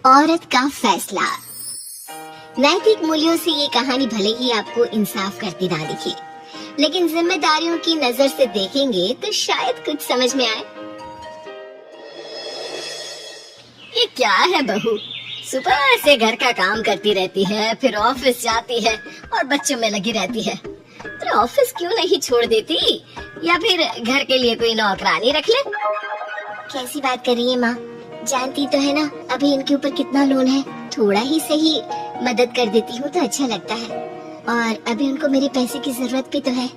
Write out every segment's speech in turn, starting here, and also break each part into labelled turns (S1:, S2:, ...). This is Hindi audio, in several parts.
S1: औरत का फैसला। नैतिक मूल्यों से ये कहानी भले ही आपको इंसाफ करती ना दिखे, लेकिन जिम्मेदारियों की नजर से देखेंगे तो शायद कुछ समझ में आए। ये क्या है बहू, सुबह से घर का काम करती रहती है, फिर ऑफिस जाती है और बच्चों में लगी रहती है। तो ऑफिस क्यों नहीं छोड़ देती, या फिर घर के लिए कोई नौकरानी रख ले। कैसी बात कर रही है माँ, जानती तो है ना अभी इनके ऊपर कितना लोन है। थोड़ा ही सही मदद कर देती हूँ तो अच्छा लगता है, और अभी उनको मेरे पैसे की जरूरत भी तो है।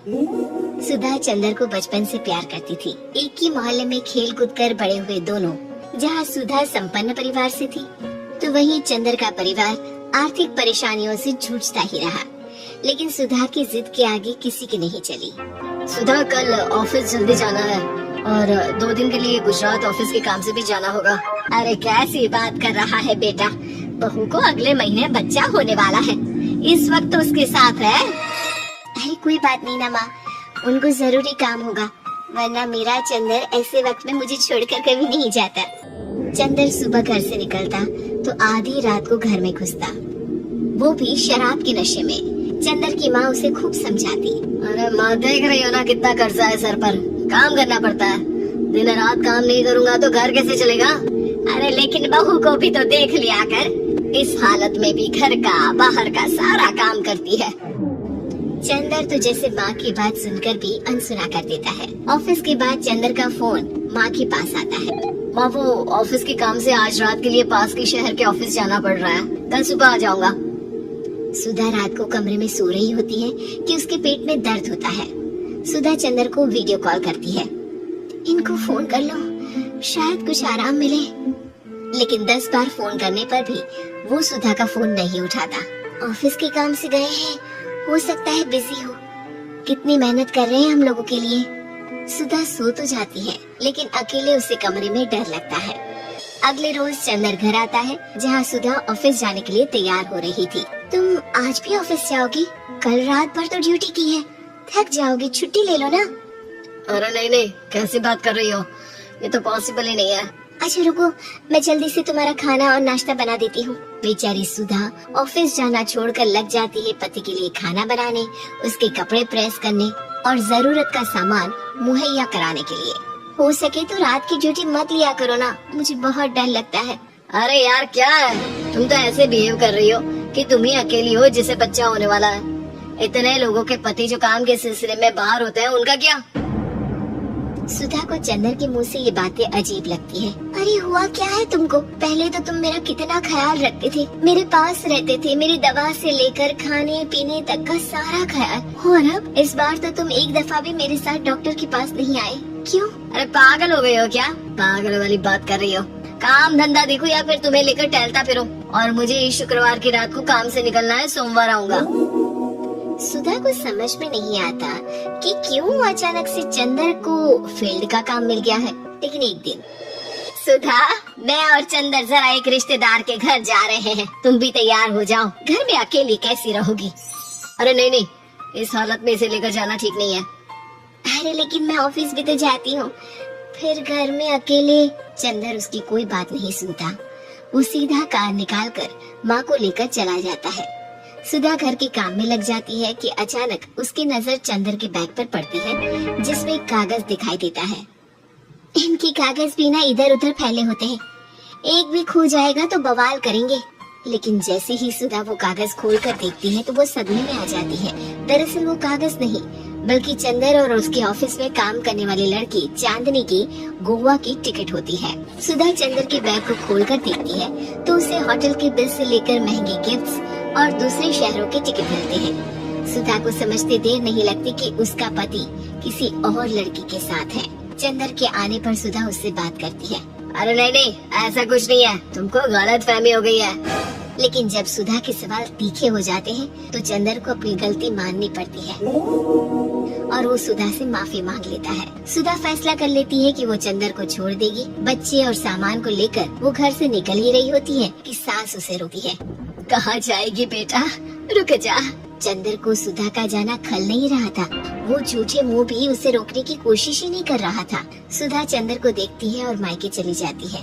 S1: सुधा चंदर को बचपन से प्यार करती थी। एक ही मोहल्ले में खेल कूद कर बड़े हुए दोनों। जहाँ सुधा संपन्न परिवार से थी, तो वहीं चंदर का परिवार आर्थिक परेशानियों से जूझता ही रहा। लेकिन सुधा की जिद के आगे किसी की नहीं चली। सुधा, कल ऑफिस जल्दी जाना है और 2 दिन के लिए गुजरात ऑफिस के काम से भी जाना होगा। अरे कैसी बात कर रहा है बेटा, बहू को अगले महीने बच्चा होने वाला है, इस वक्त तो उसके साथ है। अरे कोई बात नहीं ना माँ, उनको जरूरी काम होगा, वरना मेरा चंदर ऐसे वक्त में मुझे छोड़कर कभी नहीं जाता। चंदर सुबह घर से निकलता तो आधी रात को घर में घुसता, वो भी शराब के नशे में। चंदर की माँ उसे खूब समझाती। अरे माँ, देख रही हो ना कितना कर्जा है सर पर, काम करना पड़ता है, दिन रात काम नहीं करूँगा तो घर कैसे चलेगा। अरे लेकिन बहू को भी तो देख लिया कर, इस हालत में भी घर का बाहर का सारा काम करती है। चंदर तो जैसे माँ की बात सुनकर भी अनसुना कर देता है। ऑफिस के बाद चंदर का फोन माँ के पास आता है। माँ, वो ऑफिस के काम से आज रात के लिए पास के शहर के ऑफिस जाना पड़ रहा है, कल सुबह आ जाऊंगा। सुधा रात को कमरे में सो रही होती है कि उसके पेट में दर्द होता है। सुधा चंदर को वीडियो कॉल करती है। इनको फोन कर लो, शायद कुछ आराम मिले। लेकिन 10 बार फोन करने पर भी वो सुधा का फोन नहीं उठाता। ऑफिस के काम से गए हैं, हो सकता है बिजी हो। कितनी मेहनत कर रहे हैं हम लोगों के लिए। सुधा सो तो जाती है, लेकिन अकेले उसे कमरे में डर लगता है। अगले रोज चंदर घर आता है, जहाँ सुधा ऑफिस जाने के लिए तैयार हो रही थी। तुम आज भी ऑफिस जाओगी? कल रात भर तो ड्यूटी की है, थक जाओगी, छुट्टी ले लो ना। अरे नहीं नहीं, कैसी बात कर रही हो, ये तो पॉसिबल ही नहीं है। अच्छा रुको, मैं जल्दी से तुम्हारा खाना और नाश्ता बना देती हूँ। बेचारी सुधा ऑफिस जाना छोड़कर लग जाती है पति के लिए खाना बनाने, उसके कपड़े प्रेस करने और जरूरत का सामान मुहैया कराने के लिए। हो सके तो रात की ड्यूटी मत लिया करो ना, मुझे बहुत डर लगता है। अरे यार क्या है, तुम तो ऐसे बिहेव कर रही हो कि तुम ही अकेली हो जिसे बच्चा होने वाला है। इतने लोगों के पति जो काम के सिलसिले में बाहर होते हैं, उनका क्या। सुधा को चंदर के मुंह से ये बातें अजीब लगती है। अरे हुआ क्या है तुमको? पहले तो तुम मेरा कितना ख्याल रखते थे, मेरे पास रहते थे, मेरी दवा से लेकर खाने पीने तक का सारा ख्याल। और अब इस बार तो तुम एक दफा भी मेरे साथ डॉक्टर के पास नहीं आए, क्यों? अरे पागल हो गई हो क्या? पागल वाली बात कर रही हो। काम धंधा देखो या फिर तुम्हें लेकर टहलता फिरो। और मुझे इस शुक्रवार की रात को काम से निकलना है, सोमवार आऊंगा। सुधा को समझ में नहीं आता कि क्यों अचानक से चंदर को फील्ड का काम मिल गया है। लेकिन एक दिन, सुधा, मैं और चंदर जरा एक रिश्तेदार के घर जा रहे हैं, तुम भी तैयार हो जाओ, घर में अकेली कैसी रहोगी। अरे नहीं नहीं, इस हालत में इसे लेकर जाना ठीक नहीं है। अरे लेकिन मैं ऑफिस भी तो जाती हूँ, फिर घर में अकेले। चंदर उसकी कोई बात नहीं सुनता, वो सीधा कार निकाल कर माँ को लेकर चला जाता है। सुधा घर के काम में लग जाती है कि अचानक उसकी नजर चंदर के बैग पर पड़ती है, जिसमें एक कागज दिखाई देता है। इनके कागज भी ना इधर उधर फैले होते हैं, एक भी खो जाएगा तो बवाल करेंगे। लेकिन जैसे ही सुधा वो कागज खोलकर देखती है तो वो सदमे में आ जाती है। दरअसल वो कागज नहीं, बल्कि चंदर और उसके ऑफिस में काम करने वाली लड़की चांदनी की गोवा की टिकट होती है। सुधा चंदर के बैग को खोलकर देखती है तो उसे होटल के बिल से लेकर महंगे गिफ्ट्स और दूसरे शहरों के टिकट मिलते हैं। सुधा को समझते देर नहीं लगती कि उसका पति किसी और लड़की के साथ है। चंदर के आने पर सुधा उससे बात करती है। अरे नहीं नहीं, ऐसा कुछ नहीं है, तुमको गलत फहमी हो गई है। लेकिन जब सुधा के सवाल तीखे हो जाते हैं तो चंदर को अपनी गलती माननी पड़ती है और वो सुधा से माफी मांग लेता है। सुधा फैसला कर लेती है कि वो चंदर को छोड़ देगी। बच्चे और सामान को लेकर वो घर से निकल ही रही होती है कि सास उसे रोकती है। कहाँ जाएगी बेटा, रुक जा। चंदर को सुधा का जाना खल नहीं रहा था, वो झूठे मुंह भी उसे रोकने की कोशिश ही नहीं कर रहा था। सुधा चंदर को देखती है और मायके चली जाती है।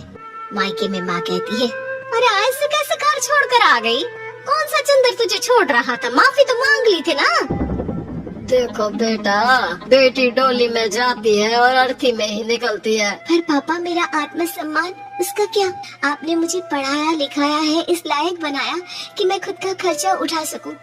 S1: मायके में माँ कहती है, अरे आज घर छोड़कर आ गई। कौन सा चंदर तुझे छोड़ रहा था? माफी तो मांग ली थी ना। देखो बेटा, बेटी डोली में जाती है और अर्थी में ही निकलती है।
S2: पर पापा, मेरा आत्मसम्मान, उसका क्या? आपने मुझे पढ़ाया लिखाया है, इस लायक बनाया कि मैं खुद का खर्चा उठा सकूं,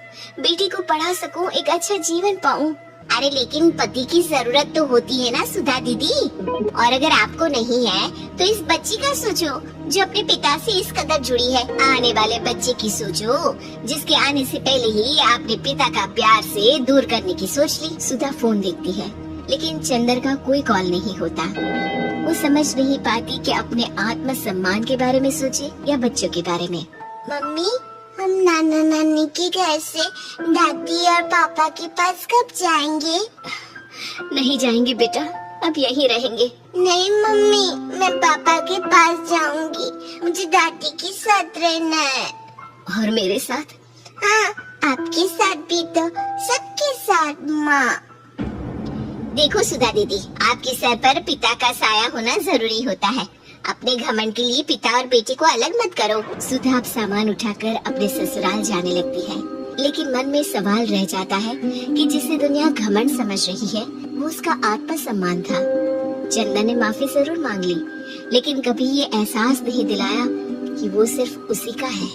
S2: बेटी को पढ़ा सकूं, एक अच्छा जीवन पाऊं। अरे लेकिन पति की जरूरत तो होती है ना सुधा दीदी, और अगर आपको नहीं है तो इस बच्ची का सोचो जो अपने पिता से इस कदर जुड़ी है। आने वाले बच्चे की सोचो जिसके आने से पहले ही आपने पिता का प्यार से दूर करने की सोच ली। सुधा फोन देखती है लेकिन चंदर का कोई कॉल नहीं होता। वो समझ नहीं पाती कि अपने आत्म सम्मान के बारे में सोचे या बच्चों के बारे में। मम्मी, हम नाना नानी के घर से दादी और पापा के पास कब जाएंगे?
S1: नहीं जाएंगे बेटा, अब यहीं रहेंगे।
S2: नहीं मम्मी, मैं पापा के पास जाऊंगी, मुझे दादी के साथ रहना है।
S1: और मेरे साथ?
S2: हाँ, आपके साथ भी तो, सबके साथ माँ। देखो सुधा दीदी, आपके सर पर पिता का साया होना जरूरी होता है। अपने घमंड के लिए पिता और बेटी को अलग मत करो। सुधा अब सामान उठाकर अपने ससुराल जाने लगती है, लेकिन मन में सवाल रह जाता है कि जिसे दुनिया घमंड समझ रही है वो उसका आत्मसम्मान था। चंदन ने माफी जरूर मांग ली, लेकिन कभी ये एहसास नहीं दिलाया कि वो सिर्फ उसी का है।